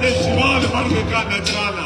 شمال مرگ کا نجرانہ.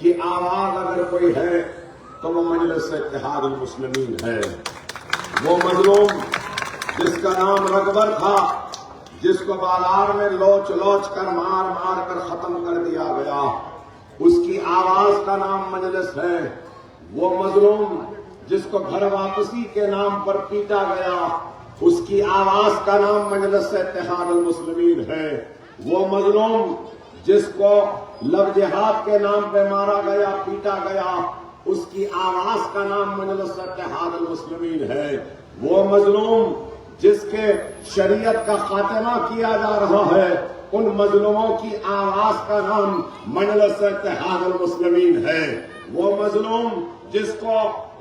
کی آواز اگر کوئی ہے تو وہ مجلس اتحاد المسلمین ہے. وہ مظلوم جس کا نام رغبر تھا، جس کو بازار میں لوچ لوچ کر مار مار کر ختم کر دیا گیا، اس کی آواز کا نام مجلس ہے. وہ مظلوم جس کو گھر واپسی کے نام پر پیٹا گیا، اس کی آواز کا نام مجلس اتحاد المسلمین ہے. وہ مظلوم جس کو لو جہاد کے نام پہ مارا گیا، پیٹا گیا، اس کی آواز کا نام مجلس اتحاد المسلمین ہے. وہ مظلوم جس کے شریعت کا خاتمہ کیا جا رہا ہے، ان مظلوموں کی آواز کا نام مجلس اتحاد المسلمین ہے. وہ مظلوم جس کو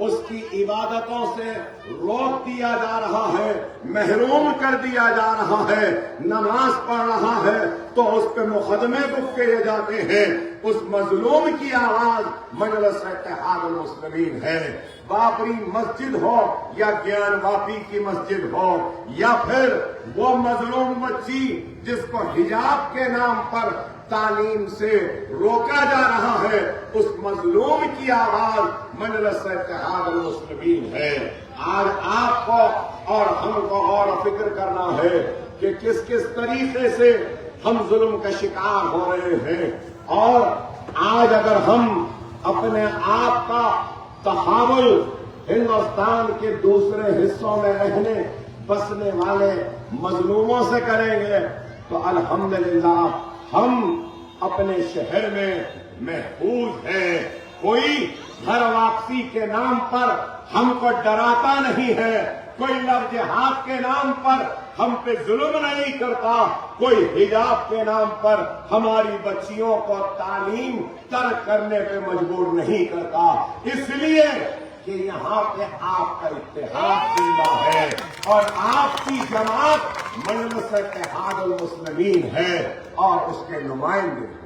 اس کی عبادتوں سے روک دیا جا رہا ہے، محروم کر دیا جا رہا ہے، نماز پڑھ رہا ہے تو اس پہ مقدمے بک کیے جاتے ہیں، اس مظلوم کی آواز مجلس اتحاد المسلمین ہے. بابری مسجد ہو یا گیان واپی کی مسجد ہو، یا پھر وہ مظلوم بچی جس کو حجاب کے نام پر تعلیم سے روکا جا رہا ہے، اس مظلوم کی آواز مجلس اتحاد المسلمین ہے. آج آپ کو اور ہم کو غور و فکر کرنا ہے کہ کس کس طریقے سے ہم ظلم کا شکار ہو رہے ہیں. اور آج اگر ہم اپنے آپ کا تحول ہندوستان کے دوسرے حصوں میں رہنے بسنے والے مظلوموں سے کریں گے تو الحمدللہ ہم اپنے شہر میں محفوظ ہیں. کوئی گھر واپسی کے نام پر ہم کو ڈراتا نہیں ہے، کوئی لو جہاد کے نام پر ہم پہ ظلم نہیں کرتا، کوئی حجاب کے نام پر ہماری بچیوں کو تعلیم ترک کرنے پہ مجبور نہیں کرتا. اس لیے کہ یہاں پہ آپ کا اتحاد زندہ ہے اور آپ کی جماعت مجلس اتحاد المسلمین ہے اور اس کے نمائندے ہیں.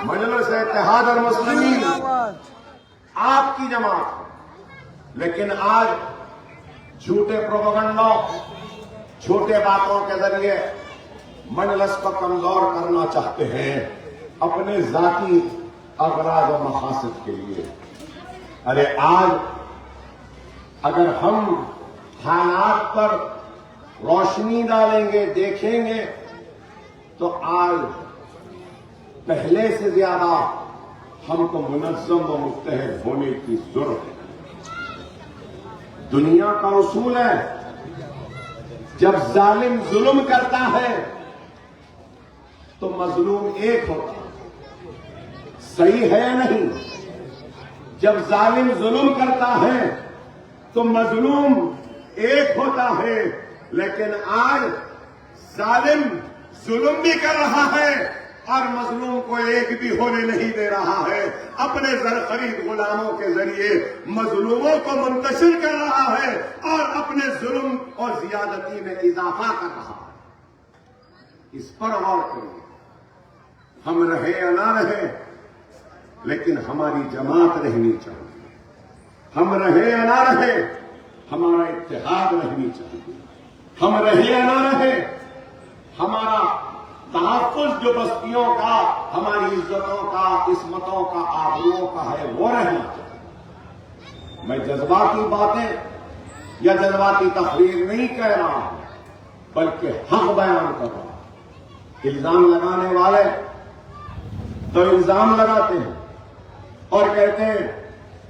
مجلس اتحاد المسلمین آپ کی جماعت ہے. لیکن آج جھوٹے پروپیگنڈا، جھوٹے باتوں کے ذریعے مجلس کو کمزور کرنا چاہتے ہیں اپنے ذاتی اغراض و مقاصد کے لیے. ارے آج اگر ہم حالات پر روشنی ڈالیں گے، دیکھیں گے تو آج پہلے سے زیادہ ہم کو منظم و متحد ہونے کی ضرورت ہے. دنیا کا اصول ہے جب ظالم ظلم کرتا ہے تو مظلوم ایک ہوتا ہے. صحیح ہے یا نہیں؟ جب ظالم ظلم کرتا ہے تو مظلوم ایک ہوتا ہے. لیکن آج ظالم ظلم بھی کر رہا ہے اور مظلوم کو ایک بھی ہونے نہیں دے رہا ہے. اپنے زر خرید غلاموں کے ذریعے مظلوموں کو منتشر کر رہا ہے اور اپنے ظلم اور زیادتی میں اضافہ کر رہا ہے. اس پر غور کریں. ہم رہے یا نہ رہے لیکن ہماری جماعت رہنی چاہیے. ہم رہے یا نہ رہے ہمارا اتحاد رہنی چاہیے. ہم رہے یا نہ رہے ہمارا تحفظ جو بستیوں کا، ہماری عزتوں کا، عصمتوں کا، آبروؤں کا ہے وہ رہنا چاہیے. میں جذباتی باتیں یا جذباتی تقریر نہیں کہہ رہا ہوں بلکہ حق بیان کر رہا ہوں. الزام لگانے والے تو الزام لگاتے ہیں اور کہتے ہیں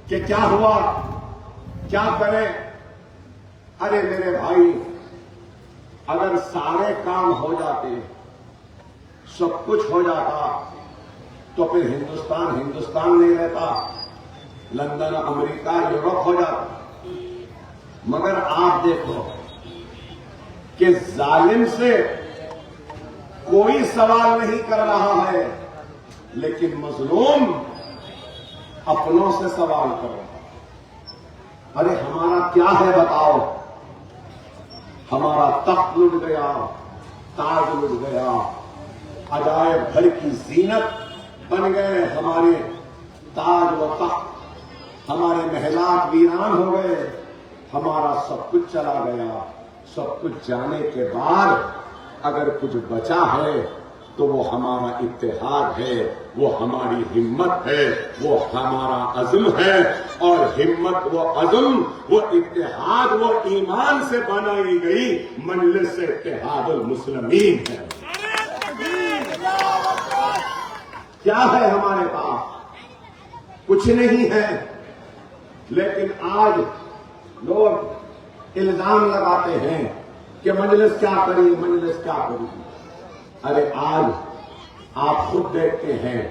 کہ کیا ہوا، کیا کریں. ارے میرے بھائی، اگر سارے کام ہو جاتے، سب کچھ ہو جاتا تو پھر ہندوستان نہیں رہتا، لندن، امریکہ، یورپ ہو جاتا. مگر آپ دیکھو کہ ظالم سے کوئی سوال نہیں کر رہا ہے لیکن مظلوم اپنوں سے سوال کر رہا ہے. ارے ہمارا کیا ہے بتاؤ؟ ہمارا تخت لٹ گیا، تاج لٹ گیا، عجائب گھر کی زینت بن گئے ہمارے تاج و تخت، ہمارے محلات ویران ہو گئے، ہمارا سب کچھ چلا گیا. سب کچھ جانے کے بعد اگر کچھ بچا ہے تو وہ ہمارا اتحاد ہے، وہ ہماری ہمت ہے، وہ ہمارا عزم ہے، اور ہمت و عزم وہ اتحاد وہ ایمان سے بنائی گئی مجلس اتحاد المسلمین ہے۔ کیا ہے ہمارے پاس؟ کچھ نہیں ہے، لیکن آج لوگ الزام لگاتے ہیں کہ مجلس کیا کری، مجلس کیا کری۔ ارے آج آپ خود دیکھتے ہیں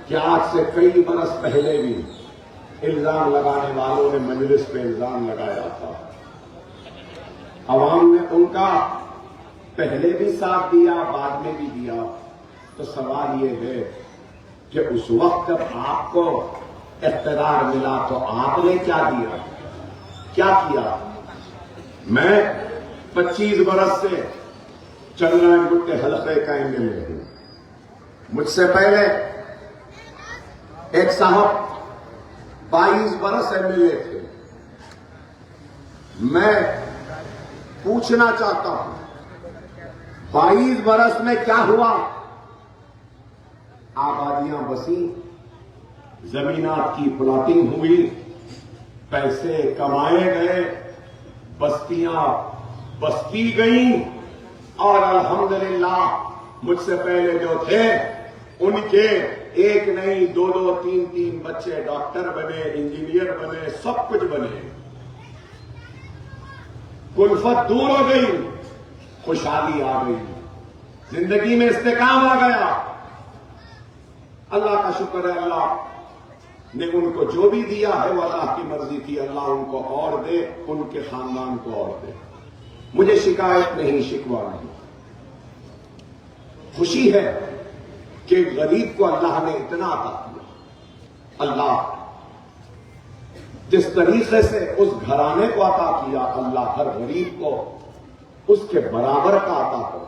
کہ آج سے کئی برس پہلے بھی الزام لگانے والوں نے مجلس پہ الزام لگایا تھا، عوام نے ان کا پہلے بھی ساتھ دیا، بعد میں بھی دیا۔ تو سوال یہ ہے کہ اس وقت جب آپ کو اقتدار ملا تو آپ نے کیا دیا، کیا کیا؟ میں 25 برس سے چندرائن گٹے حلقے کا MLA ہوں۔ مجھ سے پہلے ایک صاحب 22 برس MLA تھے۔ میں پوچھنا چاہتا ہوں 22 برس میں کیا ہوا؟ آبادیاں بسی، زمینات کی پلاٹنگ ہوئی، پیسے کمائے گئے، بستیاں بستی گئیں، اور الحمدللہ مجھ سے پہلے جو تھے ان کے ایک نہیں 2 3 بچے ڈاکٹر بنے، انجینئر بنے، سب کچھ بنے۔ کلفت دور ہو گئی، خوشحالی آ گئی، زندگی میں استحکام آ گیا۔ اللہ کا شکر ہے، اللہ نے ان کو جو بھی دیا ہے وہ اللہ کی مرضی تھی، اللہ ان کو اور دے، ان کے خاندان کو اور دے۔ مجھے شکایت نہیں، شکوہ نہیں، خوشی ہے کہ غریب کو اللہ نے اتنا عطا کیا۔ اللہ جس طریقے سے اس گھرانے کو عطا کیا، اللہ ہر غریب کو اس کے برابر کا عطا کرے۔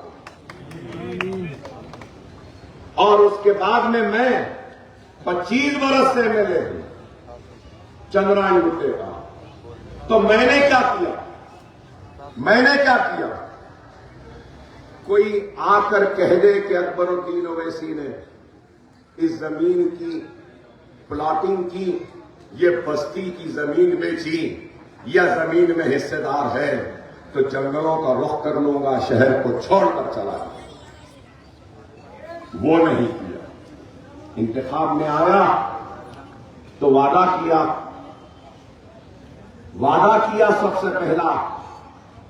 اور اس کے بعد میں 25 برس سے MLA ہوں چندرائن گٹے کا۔ تو میں نے کیا کیا؟ میں نے کیا کیا؟ کوئی آ کر کہہ دے کہ اکبر الدین اویسی نے اس زمین کی پلاٹنگ کی، یہ بستی کی زمین بیچی یا زمین میں حصے دار ہے، تو جنگلوں کا رخ کر لوں گا، شہر کو چھوڑ کر چلا جاؤں۔ وہ نہیں کیا۔ انتخاب میں آیا تو وعدہ کیا سب سے پہلا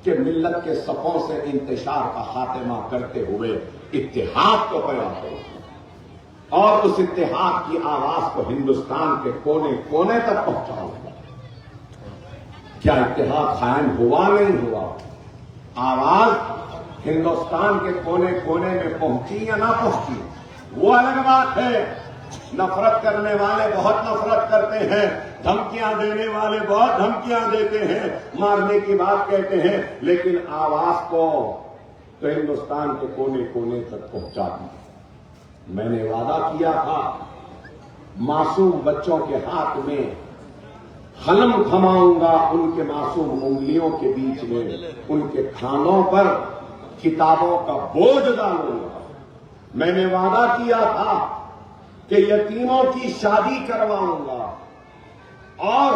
کہ ملت کے صفوں سے انتشار کا خاتمہ کرتے ہوئے اتحاد کو پیدا کرو، اور اس اتحاد کی آواز کو ہندوستان کے کونے کونے تک پہنچاؤ گا۔ کیا اتحاد قائم ہوا؟ نہیں ہوا۔ آواز ہندوستان کے کونے کونے میں پہنچی یا نہ پہنچی وہ الگ بات ہے۔ نفرت کرنے والے بہت نفرت کرتے ہیں، دھمکیاں دینے والے بہت دھمکیاں دیتے ہیں، مارنے کی بات کہتے ہیں، لیکن آواز کو تو ہندوستان کے کونے کونے تک پہنچا دی۔ میں نے وعدہ کیا تھا معصوم بچوں کے ہاتھ میں قلم تھماؤں گا، ان کے معصوم انگلیوں کے بیچ میں ان کے کھانوں پر کتابوں کا بوجھ ڈالوں گا۔ میں نے وعدہ کیا تھا کہ یتیموں کی شادی کرواؤں گا، اور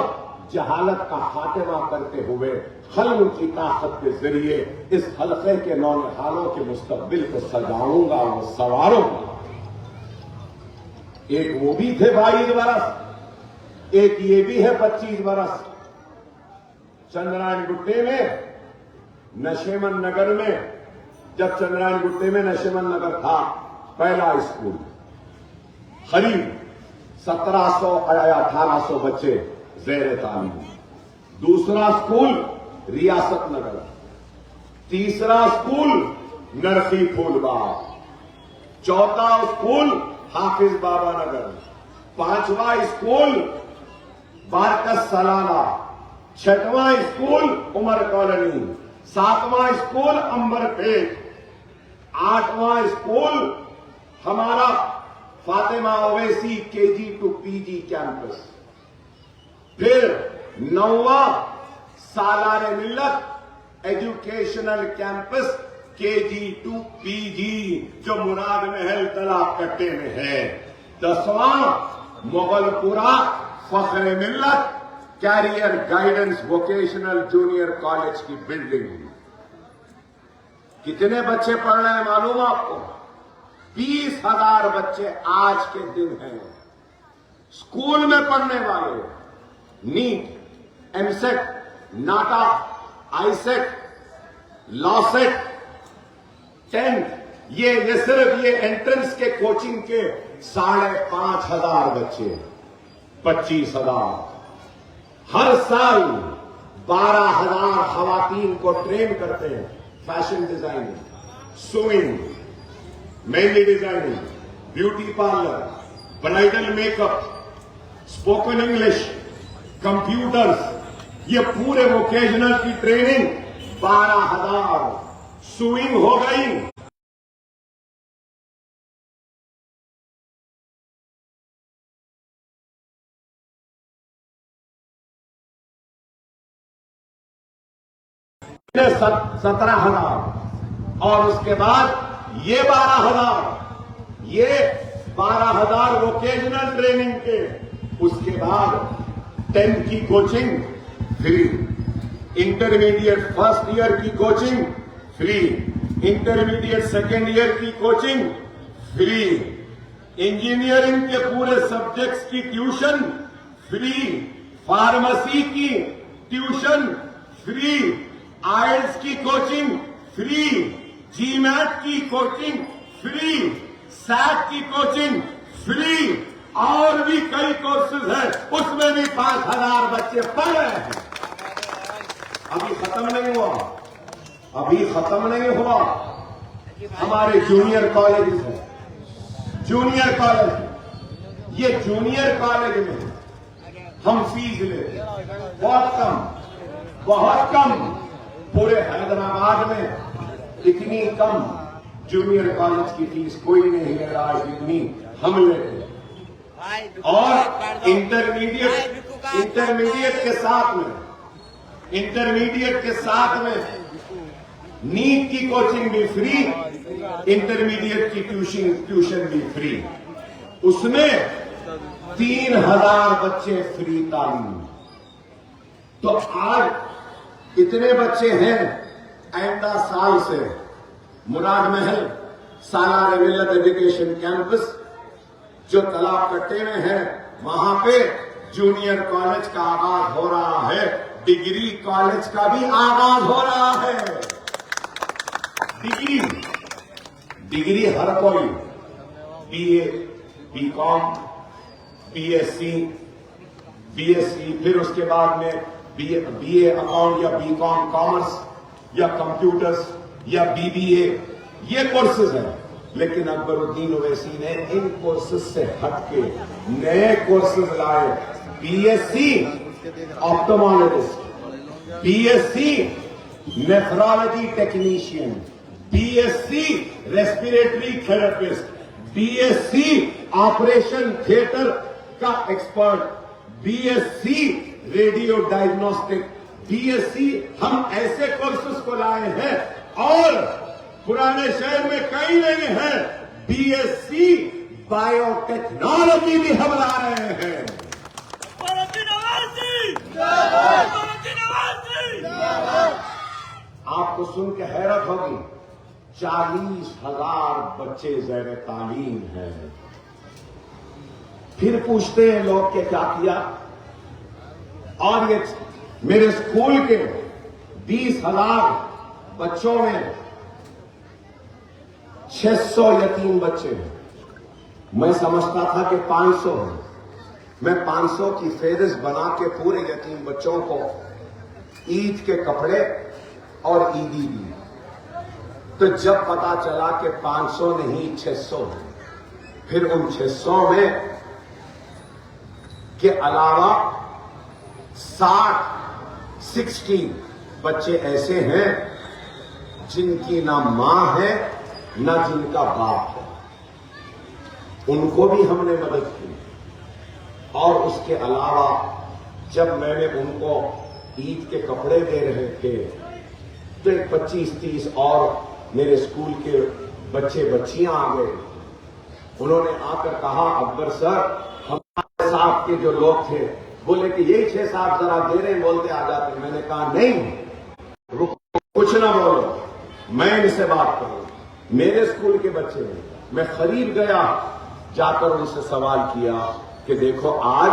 جہالت کا خاتمہ کرتے ہوئے قلم کی طاقت کے ذریعے اس حلقے کے نونہالوں کے مستقبل کو سجاؤں گا اور سنواروں گا۔ ایک وہ بھی تھے 22 برس، ایک یہ بھی ہے 25 برس۔ چندرائن گٹے میں نشیمن نگر میں، جب چندرائن گٹے میں نشیمن نگر تھا، پہلا اسکول قریب 1700 یا 1800 بچے زیر تعلیم، دوسرا اسکول ریاست نگر، تیسرا اسکول نرسی پھول باغ، چوتھا اسکول حافظ بابا نگر، پانچواں اسکول بارکس سلالہ، چھٹواں اسکول عمر کالونی، ساتواں اسکول امبر پیٹ، آٹھواں اسکول ہمارا Fatima Owaisi KG to PG campus, پھر 9واں Salar Millat educational campus KG to PG جو مراد محل تالاب کٹے میں ہے. 10واں مغل پورا Fakhr Millat career guidance vocational junior college کی بلڈنگ. کتنے بچے پڑھ رہے ہیں معلوم آپ کو؟ 20,000 بچے آج کے دن ہیں اسکول میں پڑھنے والے. نیٹ, ایم سیٹ, ناٹا, آئی سیٹ, لا سیٹ, 10th یہ صرف یہ انٹرنس کے کوچنگ کے 5,500 بچے. 25,000 ہر سال. 12,000 خواتین کو ٹرین کرتے ہیں. Fashion designing, sewing, mehndi designing, beauty parlour, bridal make up, spoken English, computers, یہ پورے ووکیشنل کی ٹریننگ 12,000. سوئنگ ہو گئی. $17,000 اور اس کے بعد یہ 12,000. یہ 12,000 ووکیشنل ٹریننگ کے. اس کے بعد 10th کی coaching free, intermediate first year کی coaching free, intermediate second year کی کوچنگ فری, انجینئرنگ کے پورے سبجیکٹس کی ٹیوشن فری, فارمیسی کی ٹیوشن فری, آئلس کی کوچنگ فری, جی میٹ کی کوچنگ فری, سیٹ کی کوچنگ فری, اور بھی کئی کورسز ہیں اس میں بھی 5,000 بچے پڑھ رہے ہیں. ابھی ختم نہیں ہوا, ابھی ختم نہیں ہوا. ہمارے جونیئر کالجز ہیں, جونیئر کالج. یہ جونیئر کالج میں ہم فیس لیتے بہت کم, بہت کم. پورے حیدرآباد میں اتنی کم جونیئر کالج کی فیس کوئی نہیں لے رہا جتنی ہم لیتے ہیں. اور انٹرمیڈیٹ کے ساتھ میں, انٹرمیڈیٹ کے ساتھ میں نیٹ کی کوچنگ بھی فری, انٹرمیڈیٹ کی ٹیوشن بھی فری. اس میں 3,000 بچے فری تعلیم. تو آج اتنے بچے ہیں. آئندہ سال سے مراد محل سالار ملت ایجوکیشن کیمپس جو تالاب کٹے میں ہے وہاں پہ جونیئر کالج کا آغاز ہو رہا ہے. ڈگری کالج کا بھی آغاز ہو رہا ہے. ڈگری ہر کوئی, BA, BCom, BSc, پھر اس کے بعد میں BA اکاؤنٹ یا BCom کامرس یا کمپیوٹرز یا BBA, یہ کورسز ہیں. لیکن اکبر الدین اویسی نے ان کورسز سے ہٹ کے نئے کورسز لائے. BSc optometrist, BSc nephrology technician, BSc respiratory therapist, BSc operation theatre کا expert, BSc radio diagnostic, BSc. ہم ایسے کورسز کو لائے ہیں اور پرانے شہر میں کئی نہیں ہیں. BSc بایو ٹیکنالوجی بھی ہم لا رہے ہیں. آپ کو سن کے حیرت ہوگی, 40,000 بچے زیر تعلیم ہیں. پھر پوچھتے ہیں لوگ کہ کیا کیا. اور یہ میرے اسکول کے 20,000 بچوں میں 600 یتیم بچے ہیں. میں سمجھتا تھا کہ 500 ہیں. میں 500 کی فہرست بنا کے پورے یتیم بچوں کو عید کے کپڑے اور عیدی دی. تو جب پتا چلا کہ 500 نہیں 600 ہیں, پھر ان 600 میں کے علاوہ 60 بچے ایسے ہیں جن کی نہ ماں ہے نہ جن کا باپ ہے. ان کو بھی ہم نے مدد کی. اور اس کے علاوہ جب میں نے ان کو عید کے کپڑے دے رہے تھے تو 25-30 اور میرے اسکول کے بچے بچیاں آ گئے. انہوں نے آ کر کہا اکبر سر ہمارے صاحب کے جو لوگ تھے بولے کہ یہی 6-7 ذرا دے رہے بولتے آ جاتے. میں نے کہا نہیں کچھ نہ بولو, میں ان سے بات کروں. میرے اسکول کے بچے ہیں, میں قریب گیا, جا کر ان سے سوال کیا کہ دیکھو آج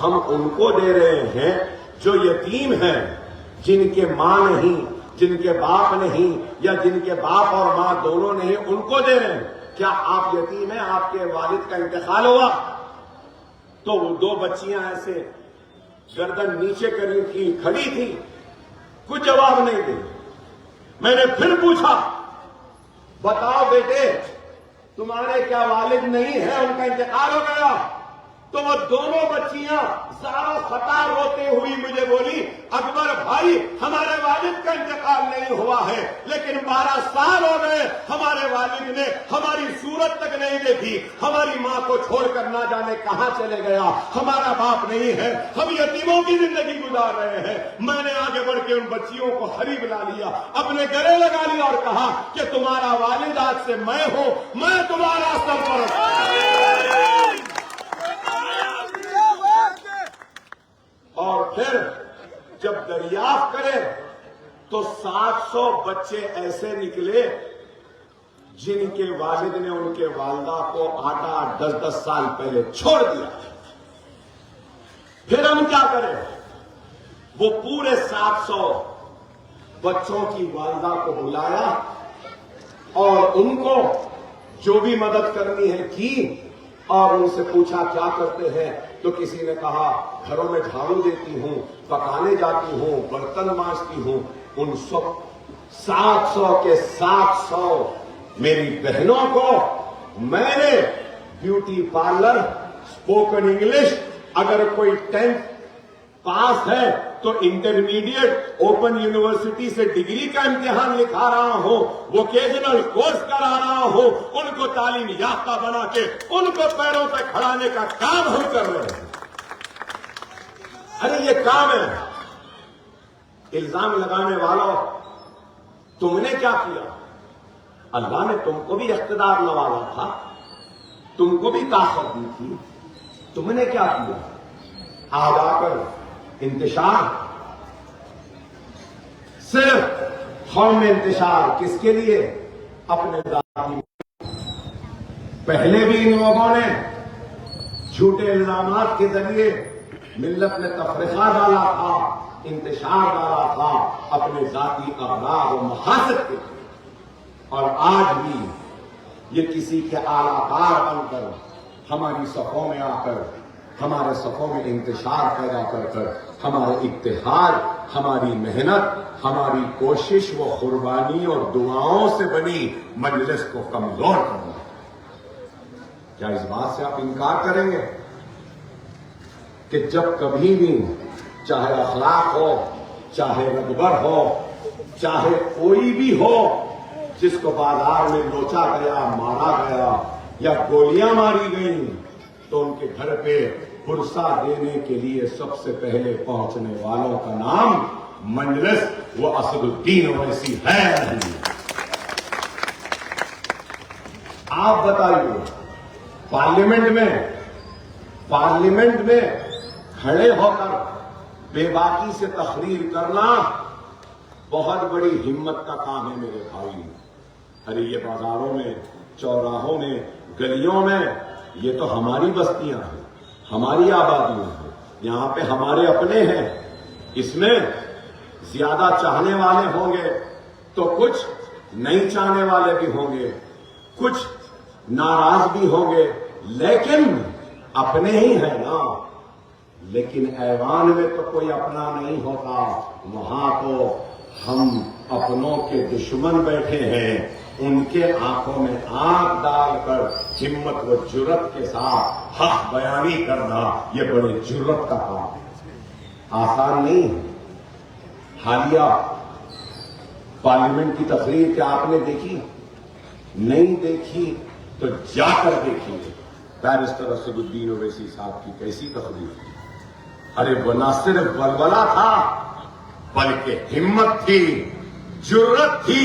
ہم ان کو دے رہے ہیں جو یتیم ہیں, جن کے ماں نہیں, جن کے باپ نہیں, یا جن کے باپ اور ماں دونوں نہیں, ان کو دے رہے ہیں. کیا آپ یتیم ہیں, آپ کے والد کا انتقال ہوا؟ تو وہ 2 بچیاں ایسے گردن نیچے کری تھی, کھڑی تھی, کچھ جواب نہیں دی. میں نے پھر پوچھا بتاؤ بیٹے تمہارے کیا والد نہیں ہیں, ان کا انتقال ہو گیا؟ تو وہ دونوں بچیاں زارا خطا روتے ہوئی مجھے بولی اکبر بھائی ہمارے والد کا انتقال نہیں ہوا ہے, لیکن 12 سال ہو گئے ہمارے والد نے ہماری صورت تک نہیں دیکھی, ہماری ماں کو چھوڑ کر نہ جانے کہاں چلے گیا, ہمارا باپ نہیں ہے, ہم یتیموں کی زندگی گزار رہے ہیں. میں نے آگے بڑھ کے ان بچیوں کو قریب لا لیا, اپنے گلے لگا لیا اور کہا کہ تمہارا والد آج سے میں ہوں, میں تمہارا سرپرست. اور پھر جب دریافت کرے تو 700 بچے ایسے نکلے جن کے والد نے ان کے والدہ کو 8-10 سال پہلے چھوڑ دیا. پھر ہم کیا کریں؟ وہ پورے 700 بچوں کی والدہ کو بلایا اور ان کو جو بھی مدد کرنی ہے کی, اور ان سے پوچھا کیا کرتے ہیں, تو کسی نے کہا گھروں میں جھاڑو دیتی ہوں, پکانے جاتی ہوں, برتن مانجتی ہوں. ان 700 کے 700 میری بہنوں کو میں نے بیوٹی پارلر, اسپوکن انگلش, اگر کوئی 10th پاس ہے تو انٹرمیڈیٹ اوپن یونیورسٹی سے ڈگری کا امتحان لکھا رہا ہوں, ووکیشنل کورس کرا رہا ہوں, ان کو تعلیم یافتہ بنا کے ان کو پیروں پہ کھڑانے کا کام ہم کر رہے ہیں. ارے یہ کام ہے. الزام لگانے والوں تم نے کیا کیا؟ اللہ نے تم کو بھی اقتدار نوازا تھا, تم کو بھی طاقت دی تھی, تم نے کیا کیا؟ آج آ کر انتشار, صرف قوم میں انتشار کس کے لیے؟ اپنے ذاتی. پہلے بھی ان لوگوں نے جھوٹے الزامات کے ذریعے ملت میں تفرقہ ڈالا تھا, انتشار ڈالا تھا اپنے ذاتی اغراض و مقاصد کے, اور آج بھی یہ کسی کے اعلی کار بن کر ہماری صفوں میں آ کر ہمارے صفوں میں انتشار پیدا کر کر ہمارے اتحاد, ہماری محنت, ہماری کوشش و قربانی اور دعاؤں سے بنی مجلس کو کمزور کرنا. کیا اس بات سے آپ انکار کریں گے کہ جب کبھی بھی چاہے اخلاق ہو, چاہے رغبت ہو, چاہے کوئی بھی ہو جس کو بازار میں نوچا گیا, مارا گیا یا گولیاں ماری گئیں, تو ان کے گھر پہ پرسہ دینے کے لیے سب سے پہلے پہنچنے والوں کا نام مجلس وہ اسد الدین اویسی ہے. آپ بتائیے پارلیمنٹ میں کھڑے ہو کر بے باکی سے تقریر کرنا بہت بڑی ہمت کا کام ہے میرے بھائی. ارے یہ بازاروں میں, چوراہوں میں, گلیوں میں, یہ تو ہماری بستیاں ہیں, ہماری آبادیاں ہیں, یہاں پہ ہمارے اپنے ہیں. اس میں زیادہ چاہنے والے ہوں گے تو کچھ نہیں چاہنے والے بھی ہوں گے, کچھ ناراض بھی ہوں گے, لیکن اپنے ہی ہیں نا. لیکن ایوان میں تو کوئی اپنا نہیں ہوتا, وہاں تو ہم اپنوں کے دشمن بیٹھے ہیں. ان کے آنکھوں میں آنکھ ڈال کر ہمت و جرت کے ساتھ حق بیانی کرنا یہ بڑے جرت کا کام ہے, آسان نہیں ہے. حالیہ پارلیمنٹ کی تقریر کیا آپ نے دیکھی؟ نہیں دیکھی تو جا کر دیکھیے بیرسٹر اسد الدین اویسی صاحب کی کیسی تقریر تھی. ارے وہ نہ صرف ولولہ تھا بلکہ ہمت تھی, جرت تھی.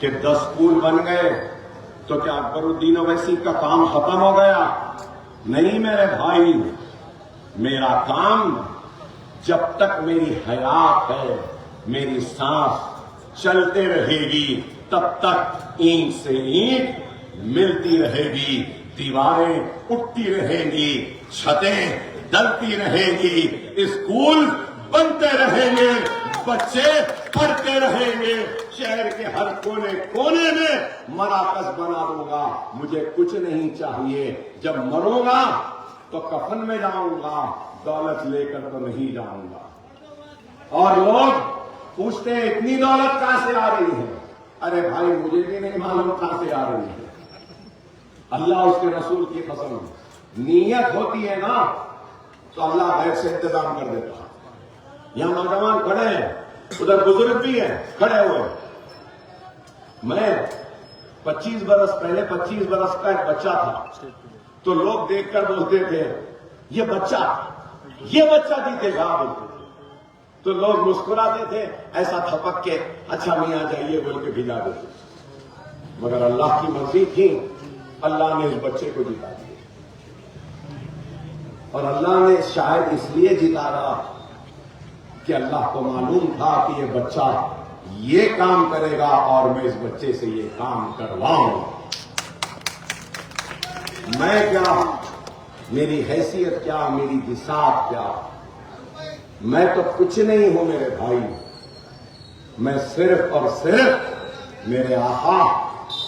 کہ 10 اسکول بن گئے تو کیا اکبر الدین اویسی کا کام ختم ہو گیا؟ نہیں میرے بھائی، میرا کام جب تک میری حیات ہے، میری سانس چلتے رہے گی، تب تک اینٹ سے اینٹ ملتی رہے گی، دیواریں اٹھتی رہیں گی، چھتیں ڈلتی رہیں گی، اسکول بنتے رہیں گے، بچے پڑھتے رہیں گے، شہر کے ہر کونے کونے میں مراکز بنا دوں گا۔ مجھے کچھ نہیں چاہیے، جب مروں گا تو کفن میں جاؤں گا، دولت لے کر تو نہیں جاؤں گا۔ اور لوگ پوچھتے ہیں اتنی دولت کہاں سے آ رہی ہے؟ ارے بھائی مجھے بھی نہیں معلوم کہاں سے آ رہی ہے، اللہ اس کے رسول کی قسم، نیت ہوتی ہے نا تو اللہ غیر سے انتظام کر دیتا ہے۔ یہاں نوجوان کھڑے ہیں، ادھر بزرگ بھی ہیں کھڑے ہوئے۔ میں 25 برس پہلے 25 برس کا ایک بچہ تھا تو لوگ دیکھ کر بولتے تھے یہ بچہ دیتے گا، بولتے تھے تو لوگ مسکراتے تھے، ایسا تھپک کے اچھا میاں جائیے بول کے بھیجا دیتے، مگر اللہ کی مرضی تھی، اللہ نے اس بچے کو جتا دیا۔ اور اللہ نے شاید اس لیے جتایا کہ اللہ کو معلوم تھا کہ یہ بچہ یہ کام کرے گا اور میں اس بچے سے یہ کام کرواؤں۔ میں کیا، میری حیثیت کیا، میری بساط کیا، میں تو کچھ نہیں ہوں میرے بھائی، میں صرف اور صرف میرے آقا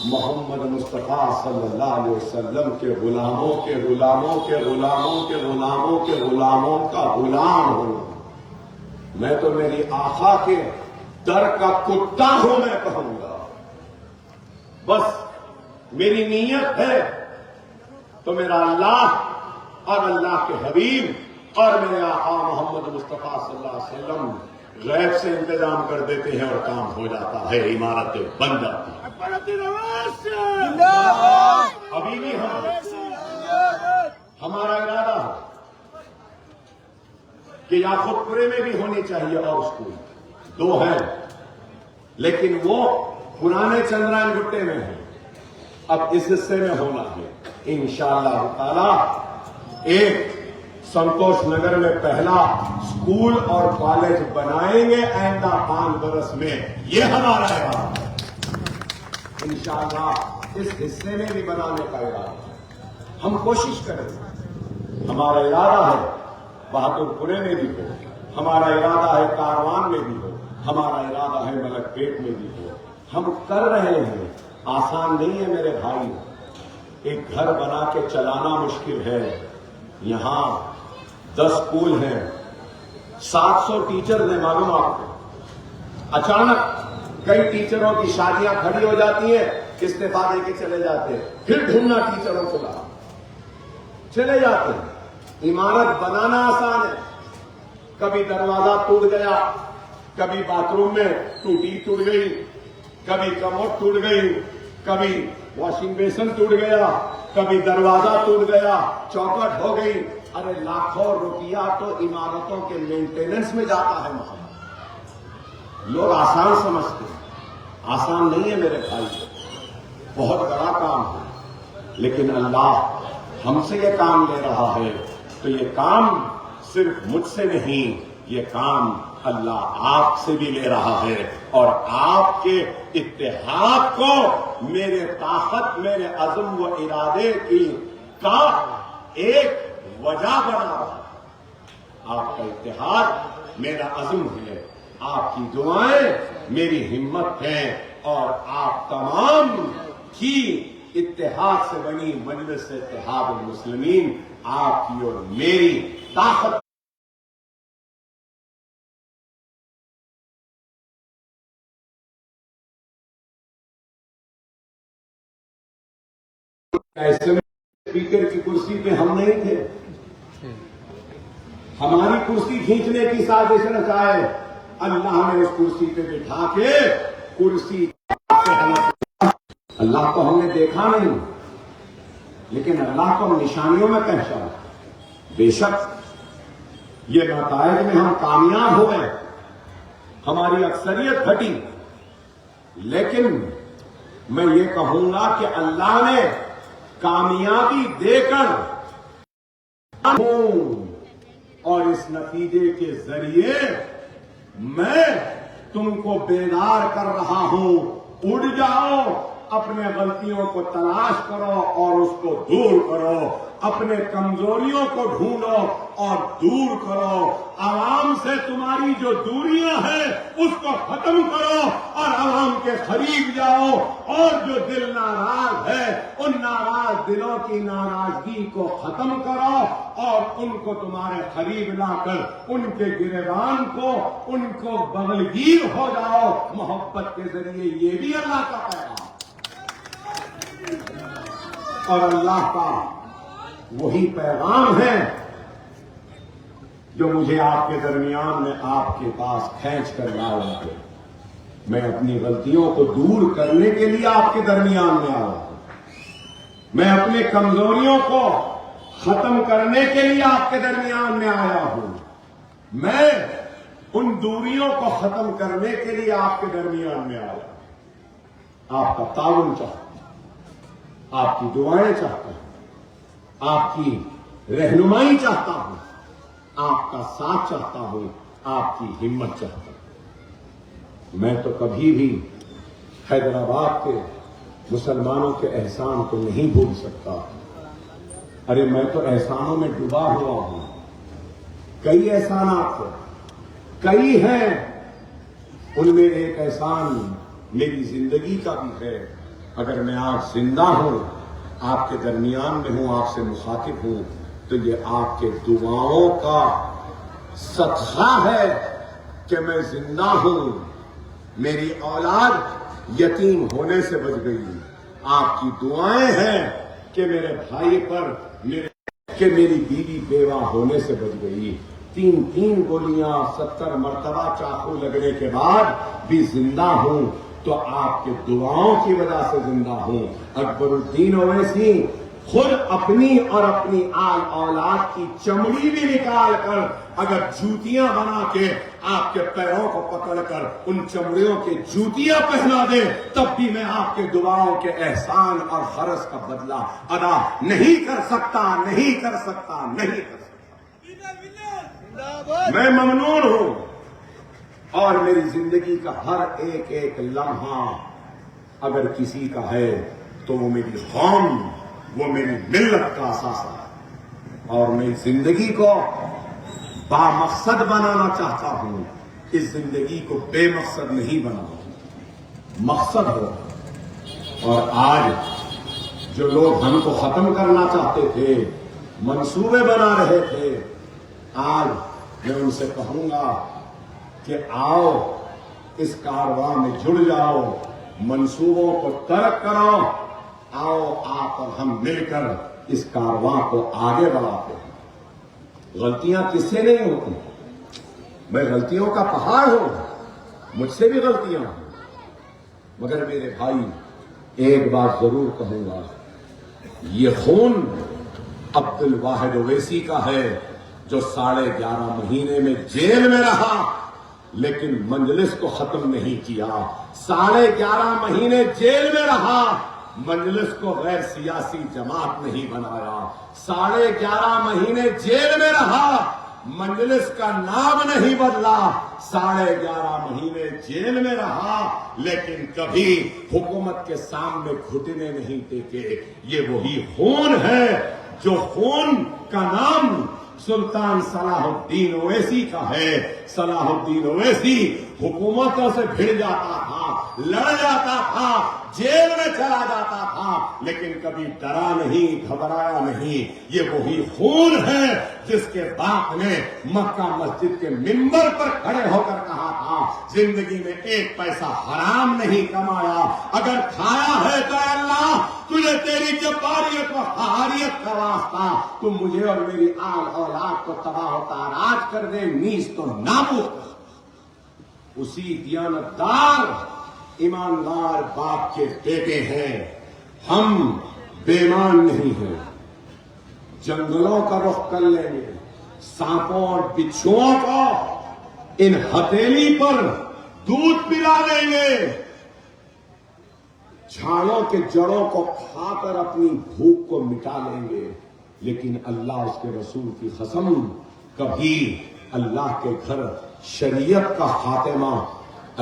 محمد مصطفیٰ صلی اللہ علیہ وسلم کے غلاموں کے غلاموں کے غلاموں کے غلاموں کے غلاموں کا غلام ہوں۔ میں تو میری آقا کے در کا کتا ہوں، میں کہوں گا۔ بس میری نیت ہے تو میرا اللہ اور اللہ کے حبیب اور میرے آقا محمد مصطفیٰ صلی اللہ علیہ وسلم غیب سے انتظام کر دیتے ہیں اور کام ہو جاتا ہے، عمارتیں بن جاتی ہیں۔ ابھی بھی ہمارا ارادہ ہے کہ یعقوب پورے میں بھی ہونی چاہیے اور اسکول 2 ہیں، لیکن وہ پرانے چندرائن گٹے میں ہیں، اب اس حصے میں ہونا ہے انشاءاللہ تعالی۔ ایک سنتوش نگر میں پہلا اسکول اور کالج بنائیں گے آئندہ 5 برس میں، یہ ہمارا ارادہ ہے۔ انشاءاللہ اس حصے میں بھی بنانے کا ارادہ ہے، ہم کوشش کریں گے۔ ہمارا ارادہ ہے بہادر پورے میں بھی ہو، ہمارا ارادہ ہے کاروان میں بھی ہو، ہمارا ارادہ ہے ملک پیٹ میں بھی ہو، ہم کر رہے ہیں۔ آسان نہیں ہے میرے بھائی، ایک گھر بنا کے چلانا مشکل ہے۔ یہاں 10 اسکول ہیں، 700 ٹیچر ہیں، معلوم آپ کو۔ اچانک کئی ٹیچروں کی شادیاں کھڑی ہو جاتی ہیں، استعفا دے کے چلے جاتے ہیں، پھر ڈھونڈنا ٹیچروں کو لا چلے جاتے ہیں۔ عمارت بنانا آسان ہے، کبھی دروازہ ٹوٹ گیا، کبھی باتھ روم میں ٹوٹی ٹوٹ گئی، کبھی کموڈ ٹوٹ گئی، کبھی واشنگ بیسن ٹوٹ گیا، کبھی دروازہ ٹوٹ گیا، چوکھٹ ہو گئی۔ ارے لاکھوں روپیہ تو عمارتوں کے مینٹیننس میں جاتا ہے۔ لوگ آسان سمجھتے ہیں، آسان نہیں ہے میرے بھائی، بہت بڑا کام ہے، لیکن اللہ ہم سے یہ کام لے رہا ہے تو یہ کام صرف مجھ سے نہیں، یہ کام اللہ آپ سے بھی لے رہا ہے، اور آپ کے اتحاد کو میرے طاقت، میرے عزم و ارادے کی کا ایک وجہ بنا رہا ہے۔ آپ کا اتحاد میرا عزم ہے، آپ کی دعائیں میری ہمت ہیں، اور آپ تمام کی اتحاد سے بنی مجلس اتحاد المسلمین آپ کی اور میری طاقت۔ ایسے میں اسپیکر کی کرسی پہ ہم نہیں تھے، ہماری کرسی کھینچنے کی سازش رچائے، اللہ نے اس کرسی پہ بٹھا کے کرسی سے اللہ کو ہم نے دیکھا نہیں، لیکن اللہ کو ہم نشانیوں میں پہچانا۔ بے شک یہ نتائج میں ہم کامیاب ہوئے، ہماری اکثریت گھٹی، لیکن میں یہ کہوں گا کہ اللہ نے کامیابی دے کر اور اس نتیجے کے ذریعے میں تم کو بیدار کر رہا ہوں. اٹھ جاؤ، اپنے غلطیوں کو تلاش کرو اور اس کو دور کرو، اپنے کمزوریوں کو ڈھونڈو اور دور کرو، عوام سے تمہاری جو دوریاں ہیں اس کو ختم کرو اور عوام کے قریب جاؤ، اور جو دل ناراض ہے ان ناراض دلوں کی ناراضگی کو ختم کرو اور ان کو تمہارے قریب لا کر ان کے گریبان کو ان کو بغلگیر ہو جاؤ محبت کے ذریعے. یہ بھی اللہ کا پیغام اور اللہ کا وہی پیغام ہے جو مجھے آپ کے درمیان میں آپ کے پاس کھینچ کر لایا ہے. میں اپنی غلطیوں کو دور کرنے کے لیے آپ کے درمیان میں آیا ہوں. میں اپنے کمزوریوں کو ختم کرنے کے لیے آپ کے درمیان میں آیا ہوں. میں ان دوریوں کو ختم کرنے کے لیے آپ کے درمیان میں آیا ہوں. آپ کا تعاون چاہتا ہوں، آپ کی دعائیں چاہتا ہوں، آپ کی رہنمائی چاہتا ہوں، آپ کا ساتھ چاہتا ہوں، آپ کی ہمت چاہتا ہوں. میں تو کبھی بھی حیدرآباد کے مسلمانوں کے احسان کو نہیں بھول سکتا. ارے میں تو احسانوں میں ڈوبا ہوا ہوں. کئی احسانات ہیں، کئی ہیں. ان میں ایک احسان میری زندگی کا بھی ہے. اگر میں آج زندہ ہوں، آپ کے درمیان میں ہوں، آپ سے مخاطب ہوں، تو یہ آپ کے دعاؤں کا صدقہ ہے کہ میں زندہ ہوں. میری اولاد یتیم ہونے سے بچ گئی. آپ کی دعائیں ہیں کہ میرے بھائی پر کہ میری بیوی بیوہ ہونے سے بچ گئی. 3 گولیاں 70 مرتبہ چاقو لگنے کے بعد بھی زندہ ہوں تو آپ کے دعاؤں کی وجہ سے زندہ ہوں. اکبر الدین اویسی خود اپنی اور اپنی آل اولاد کی چمڑی بھی نکال کر اگر جوتیاں بنا کے آپ کے پیروں کو پکڑ کر ان چمڑیوں کے جوتیاں پہنا دے تب بھی میں آپ کے دعاؤں کے احسان اور فرض کا بدلہ ادا نہیں کر سکتا. میں ممنون ہوں اور میری زندگی کا ہر ایک لمحہ اگر کسی کا ہے تو وہ میری قوم، وہ میری ملت کا اثاثہ ہے. اور میں زندگی کو بامقصد بنانا چاہتا ہوں. اس زندگی کو بے مقصد نہیں بنانا، مقصد ہو. اور آج جو لوگ ہم کو ختم کرنا چاہتے تھے، منصوبے بنا رہے تھے، آج میں ان سے کہوں گا کہ آؤ اس کارواں میں جڑ جاؤ، منصوبوں کو ترک کرو، آؤ آپ اور ہم مل کر اس کارواں کو آگے بڑھاتے ہیں. غلطیاں کس سے نہیں ہوتی؟ میں غلطیوں کا پہاڑ ہوں، مجھ سے بھی غلطیاں ہیں. مگر میرے بھائی ایک بات ضرور کہوں گا، یہ خون عبد الواحد اویسی کا ہے جو 11.5 مہینے میں جیل میں رہا لیکن مجلس کو ختم نہیں کیا. 11.5 مہینے جیل میں رہا، مجلس کو غیر سیاسی جماعت نہیں بنایا. 11.5 مہینے جیل میں رہا، مجلس کا نام نہیں بدلا. 11.5 مہینے جیل میں رہا لیکن کبھی حکومت کے سامنے گھٹنے نہیں ٹیکے. یہ وہی خون ہے جو خون کا نام سلطان صلاح الدین اویسی کا ہے. صلاح الدین اویسی حکومتوں سے بھڑ جاتا تھا، لڑ جاتا تھا، جیل میں چلا جاتا تھا لیکن کبھی ڈرا نہیں، گھبرایا نہیں. یہ وہی خون ہے جس کے باپ نے مکہ مسجد کے منبر پر کھڑے ہو کر کہا تھا زندگی میں 1 پیسہ حرام نہیں کمایا، اگر کھایا ہے تو اے اللہ تجھے تیری جباریت و قہاریت کا واسطہ تو مجھے اور میری آل اولاد کو تباہ و تاراج کر دے، نیز تو نابود کر. اسی دیانتدار ایماندار باپ کے بیٹے ہیں ہم، بےمان نہیں ہیں. جنگلوں کا رخ کر لیں گے، سانپوں اور بچھوؤں کو ان ہتھیلی پر دودھ پلا لیں گے. جھاڑوں کے جڑوں کو کھا کر اپنی بھوک کو مٹا لیں گے، لیکن اللہ اس کے رسول کی قسم کبھی اللہ کے گھر شریعت کا خاتمہ،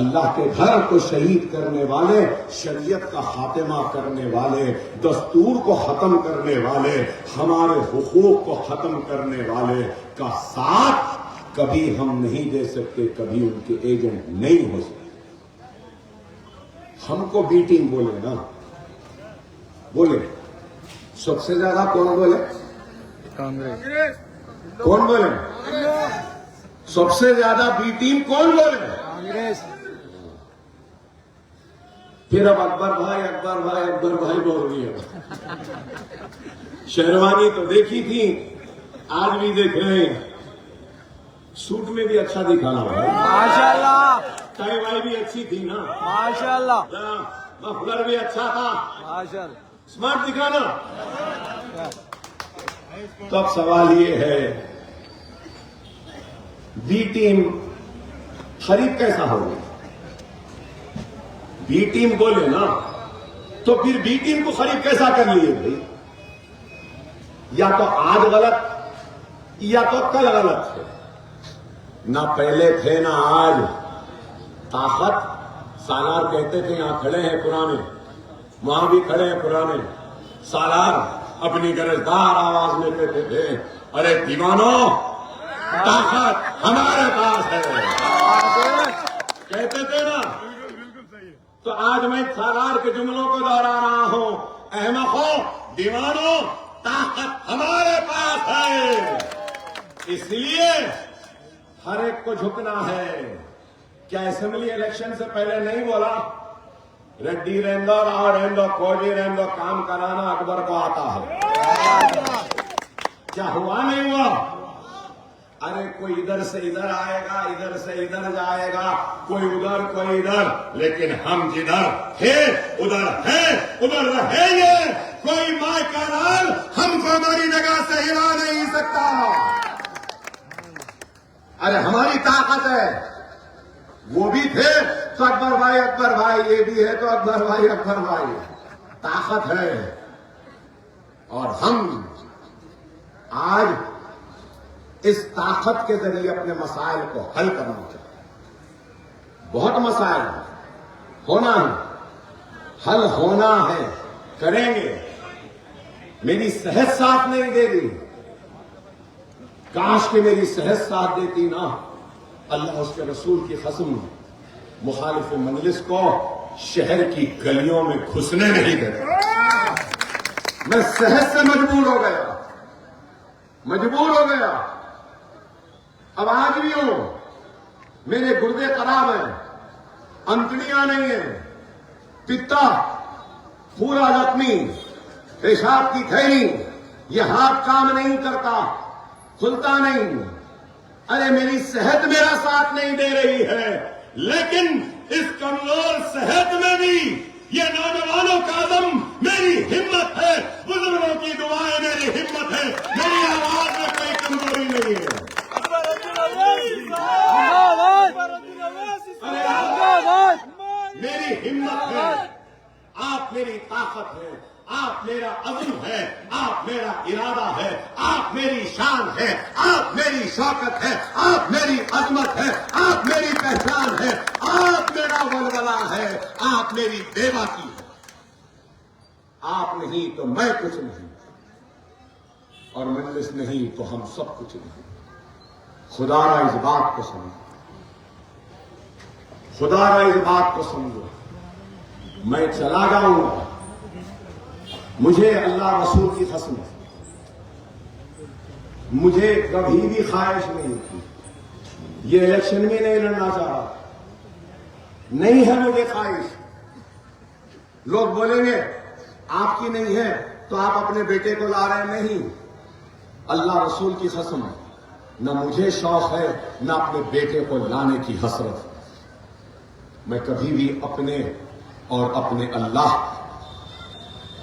اللہ کے گھر کو شہید کرنے والے، شریعت کا خاتمہ کرنے والے، دستور کو ختم کرنے والے، ہمارے حقوق کو ختم کرنے والے کا ساتھ کبھی ہم نہیں دے سکتے، کبھی ان کے ایجنٹ نہیں ہو سکتے۔ ہم کو بی ٹیم بولے نا، بولے سب سے زیادہ کون بولے؟ کانگریس کون بولے؟ سب سے زیادہ بی ٹیم کون بولے؟ کانگریس پھر اب اکبر بھائی بول رہی ہے۔ شہروانی تو دیکھی تھی، آج بھی دیکھ رہے ہیں، سوٹ میں بھی اچھا دکھانا ہے، ماشاءاللہ ٹائی وائی بھی اچھی تھی نا، ماشاءاللہ مفلر بھی اچھا تھا، ماشاءاللہ اسمارٹ دکھانا۔ تو اب سوال یہ ہے، بی ٹیم خرید کیسا ہوگا؟ بی ٹیم بولے نا، تو پھر بی ٹیم کو خرید کیسا کر لیے بھائی؟ یا تو آج غلط یا تو کل غلط ہے، نہ پہلے تھے نہ آج۔ طاقت سالار کہتے تھے، یہاں کھڑے ہیں پرانے، وہاں بھی کھڑے ہیں پرانے، سالار اپنی گرجدار آواز میں کہتے تھے، ارے دیوانوں طاقت ہمارے پاس ہے، کہتے تھے نا۔ تو آج میں سالار کے جملوں کو دوہرا رہا ہوں، احمقوں دیوانوں طاقت ہمارے پاس ہے۔ اس لیے ہر ایک کو جھکنا ہے۔ کیا اسمبلی الیکشن سے پہلے نہیں بولا ریڈی رہندو راؤ رہندو کوجی رہندو، کام کرانا اکبر کو آتا ہے؟ کیا ہوا نہیں ہوا؟ ارے کوئی ادھر سے ادھر آئے گا، ادھر سے ادھر جائے گا، کوئی ادھر کوئی ادھر، لیکن ہم جدھر تھے ادھر ہیں، ادھر رہیں گے۔ کوئی ماں کا لال ہم کو ہماری جگہ سے ہلا نہیں سکتا۔ ارے ہماری طاقت ہے، وہ بھی تھے تو اکبر بھائی، یہ بھی ہے تو اکبر بھائی، طاقت ہے۔ اور ہم آج اس طاقت کے ذریعے اپنے مسائل کو حل کرنا چاہتے ہیں۔ بہت مسائل ہونا ہے، حل ہونا ہے، کریں گے۔ میری صحت ساتھ نہیں دے گی، کاش کہ میری صحت ساتھ دیتی نا، اللہ اس کے رسول کی قسم مخالف مجلس کو شہر کی گلیوں میں گھسنے نہیں دیتا۔ میں صحت سے مجبور ہو گیا، اب آج بھی ہوں، میرے گردے خراب ہیں، انتڑیاں نہیں ہیں، پتا پورا زخمی، پیشاب کی تھیلی، یہ ہاتھ کام نہیں کرتا، کھلتا نہیں۔ ارے میری صحت میرا ساتھ نہیں دے رہی ہے، لیکن اس کمزور صحت میں بھی یہ نوجوانوں کا عزم میری ہمت ہے، بزرگوں کی دعائیں میری ہمت ہے، میری آواز میں کوئی کمزوری نہیں ہے۔ میری ہمت ہے، آپ میری طاقت ہے، آپ میرا عزم ہے، آپ میرا ارادہ ہے، آپ میری شان ہے، آپ میری شوکت ہے، آپ میری عظمت ہے، آپ میری پہچان ہے، آپ میرا ولولہ ہے، آپ میری بے باکی ہے۔ آپ نہیں تو میں کچھ نہیں، اور مجلس نہیں تو ہم سب کچھ نہیں۔ خدا را اس بات کو سمجھو، خدا را اس بات کو سمجھو۔ میں چلا جاؤں گا، مجھے اللہ رسول کی قسم ہے، مجھے کبھی بھی خواہش نہیں تھی، یہ الیکشن میں نہیں لڑنا چاہ رہا، نہیں ہے مجھے خواہش۔ لوگ بولیں گے آپ کی نہیں ہے تو آپ اپنے بیٹے کو لا رہے ہیں، نہیں، اللہ رسول کی قسم ہے، نہ مجھے شوق ہے نہ اپنے بیٹے کو لانے کی حسرت۔ میں کبھی بھی اپنے اور اپنے اللہ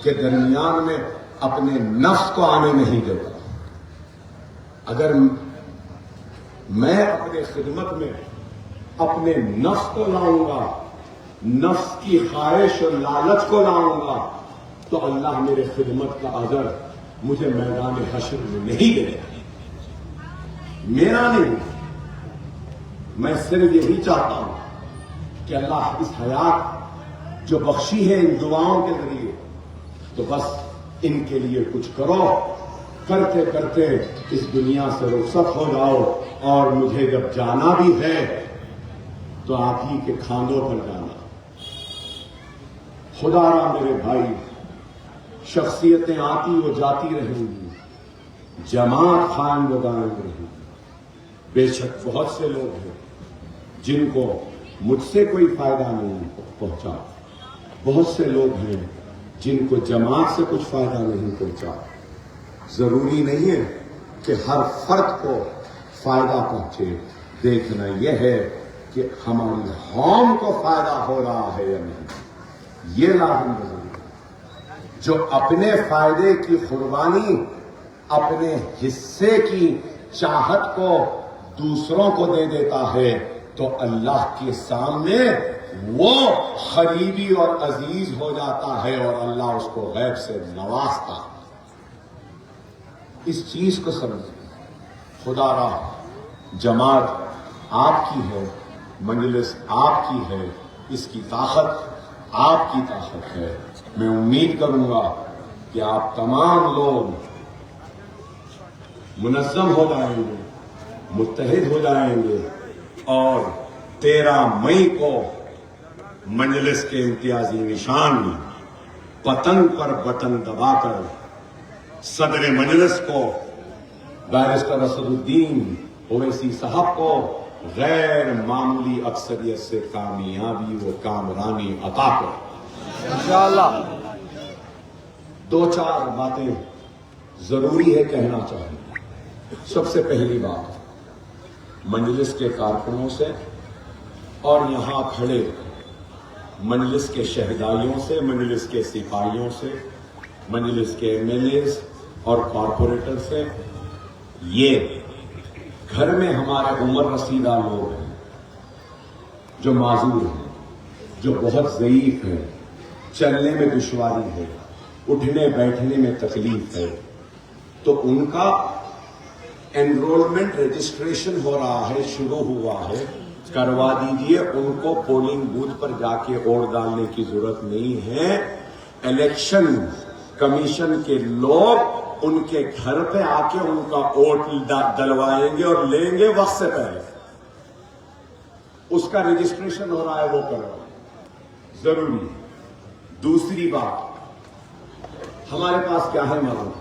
کے درمیان میں اپنے نفس کو آنے نہیں دیتا۔ اگر میں اپنے خدمت میں اپنے نفس کو لاؤں گا نفس کی خواہش اور لالچ کو لاؤں گا تو اللہ میرے خدمت کا اجر مجھے میدان حشر میں نہیں دے گا. میرا نہیں، میں صرف یہی چاہتا ہوں کہ اللہ اس حیات جو بخشی ہے ان دعاؤں کے ذریعے، تو بس ان کے لیے کچھ کرو. کرتے کرتے اس دنیا سے رخصت ہو جاؤ، اور مجھے جب جانا بھی ہے تو آپ ہی کے کھاندوں پر جانا. خدا را میرے بھائی، شخصیتیں آتی و جاتی رہیں گی، جماعت قائم و دائم رہے گی. بے شک بہت سے لوگ ہیں جن کو مجھ سے کوئی فائدہ نہیں پہنچا، بہت سے لوگ ہیں جن کو جماعت سے کچھ فائدہ نہیں پہنچا. ضروری نہیں ہے کہ ہر فرد کو فائدہ پہنچے، دیکھنا یہ ہے کہ ہماری قوم کو فائدہ ہو رہا ہے یا نہیں. یہ لازم ضروری ہے. جو اپنے فائدے کی قربانی، اپنے حصے کی چاہت کو دوسروں کو دے دیتا ہے تو اللہ کے سامنے وہ قریبی اور عزیز ہو جاتا ہے، اور اللہ اس کو غیب سے نوازتا ہے. اس چیز کو سمجھیں. خدا را جماعت آپ کی ہے، مجلس آپ کی ہے، اس کی طاقت آپ کی طاقت ہے. میں امید کروں گا کہ آپ تمام لوگ منظم ہو جائیں گے، متحد ہو جائیں گے، اور 13 مئی کو مجلس کے امتیازی نشان میں پتنگ پر بٹن دبا کر صدر مجلس کو بیرسٹر اسد الدین اویسی صاحب کو غیر معمولی اکثریت سے کامیابی و کامرانی عطا کرو. انشاءاللہ. 2-4 باتیں ضروری ہے کہنا چاہوں. سب سے پہلی بات، مجلس کے کارکنوں سے اور یہاں کھڑے مجلس کے شہدائیوں سے، مجلس کے سپاہیوں سے، مجلس کے ایم ایل ایز اور کارپوریٹر سے، یہ گھر میں ہمارے عمر رسیدہ لوگ ہیں جو معذور ہیں، جو بہت ضعیف ہیں، چلنے میں دشواری ہے، اٹھنے بیٹھنے میں تکلیف ہے، تو ان کا انرولمنٹ رجسٹریشن ہو رہا ہے، شروع ہوا ہے، کروا دیجئے. ان کو پولنگ بوتھ پر جا کے ووٹ ڈالنے کی ضرورت نہیں ہے. الیکشن کمیشن کے لوگ ان کے گھر پہ آ کے ان کا ووٹ ڈلوائیں گے اور لیں گے وقت سے پہلے. اس کا رجسٹریشن ہو رہا ہے، وہ کرو ضروری. دوسری بات، ہمارے پاس کیا ہے معلوم؟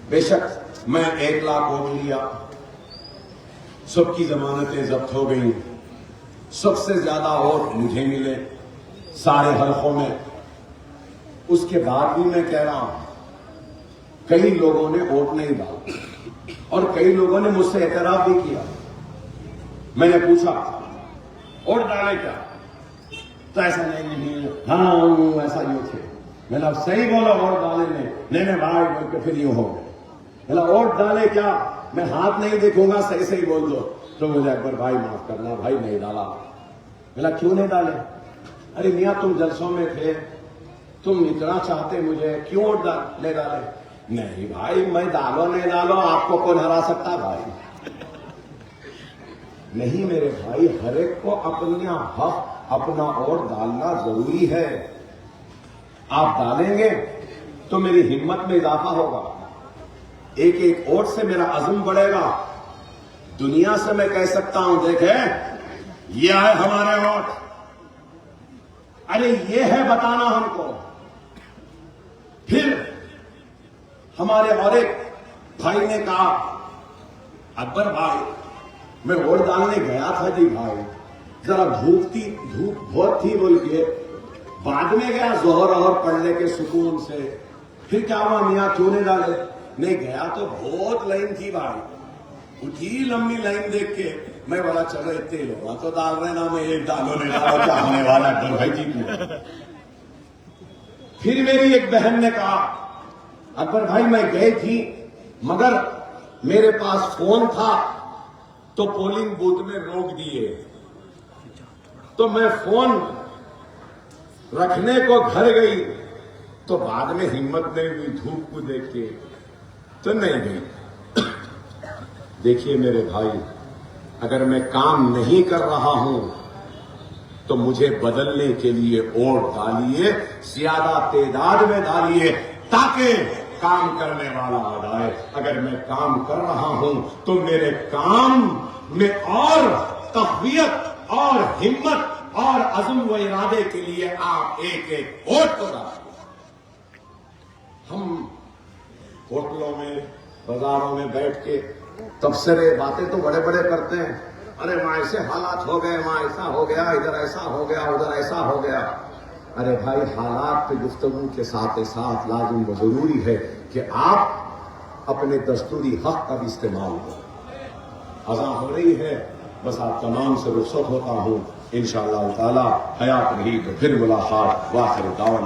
بے شک میں 1 لاکھ ووٹ لیا، سب کی ضمانتیں ضبط ہو گئیں، سب سے زیادہ ووٹ مجھے ملے سارے حلقوں میں. اس کے بعد بھی میں کہہ رہا ہوں کئی لوگوں نے ووٹ نہیں ڈالا، اور کئی لوگوں نے مجھ سے اعتراف بھی کیا. میں نے پوچھا ووٹ ڈالے کیا؟ تو ایسا نہیں، ہاں ایسا یوں تھے. میں نے اب صحیح بولا ووٹ ڈالے نہیں بھائی، بول کے پھر یوں ہو گئے. ووٹ ڈالے کیا؟ میں ہاتھ نہیں دیکھوں گا، صحیح صحیح بول دو. تو مجھے اکبر بھائی معاف کرنا بھائی، نہیں ڈالا. بولا کیوں نہیں ڈالے؟ ارے میاں تم جلسوں میں تھے، تم اتنا چاہتے مجھے، کیوں ووٹ نہیں ڈالے؟ نہیں بھائی، میں ڈالو نہیں ڈالو آپ کو کون ہرا سکتا بھائی. نہیں میرے بھائی، ہر ایک کو اپنا حق، اپنا ووٹ ڈالنا ضروری ہے. آپ ڈالیں گے تو میری ہمت میں اضافہ ہوگا، ایک ایک ووٹ سے میرا عزم بڑھے گا. دنیا سے میں کہہ سکتا ہوں دیکھیں یہ ہے ہمارے ووٹ، ارے یہ ہے بتانا ہم کو. پھر ہمارے اور ایک بھائی نے کہا اکبر بھائی میں ووٹ ڈالنے گیا تھا جی بھائی، ذرا دھوپ بہت تھی بول کے بعد میں گیا ظہر اور پڑھنے کے سکون سے. پھر کیا ہوا میاں کیوں نہیں ڈالے؟ نہیں گیا تو بہت لائن تھی بھائی، اتنی لمبی لائن دیکھ کے میں بولا چلو اتنے لوگ تو ڈال رہے نا، میں ایک ڈالو نہیں ڈالو کیا ہونے والا اکبر بھائی جی. پھر میری ایک بہن نے کہا اکبر بھائی میں گئی تھی مگر میرے پاس فون تھا تو پولنگ بوتھ میں روک دیے، تو میں فون رکھنے کو گھر گئی تو بعد میں ہمت نہیں ہوئی دھوپ کو دیکھ کے تو نہیں گئی. دیکھیے میرے بھائی، اگر میں کام نہیں کر رہا ہوں تو مجھے بدلنے کے لیے ووٹ ڈالیے، زیادہ تعداد میں ڈالیے تاکہ کام کرنے والا آ جائے. اگر میں کام کر رہا ہوں تو میرے کام میں اور تقویت اور ہمت اور عزم و ارادے کے لیے آپ ایک ایک ووٹ کو ڈالیں. ہم ہوٹلوں میں بازاروں میں بیٹھ کے تبصرے باتیں تو بڑے بڑے کرتے ہیں، ارے وہاں ایسے حالات ہو گئے، وہاں ایسا ہو گیا، ادھر ایسا ہو گیا، ادھر ایسا ہو گیا. ارے بھائی، حالات پہ گفتگو کے ساتھ ساتھ لازم و ضروری ہے کہ آپ اپنے دستوری حق کا بھی استعمال کریں. اذان ہو رہی ہے، بس آپ تمام سے رخصت ہوتا ہوں. انشاءاللہ تعالی حیات رہی تو پھر ملاقات. واخر دعوانا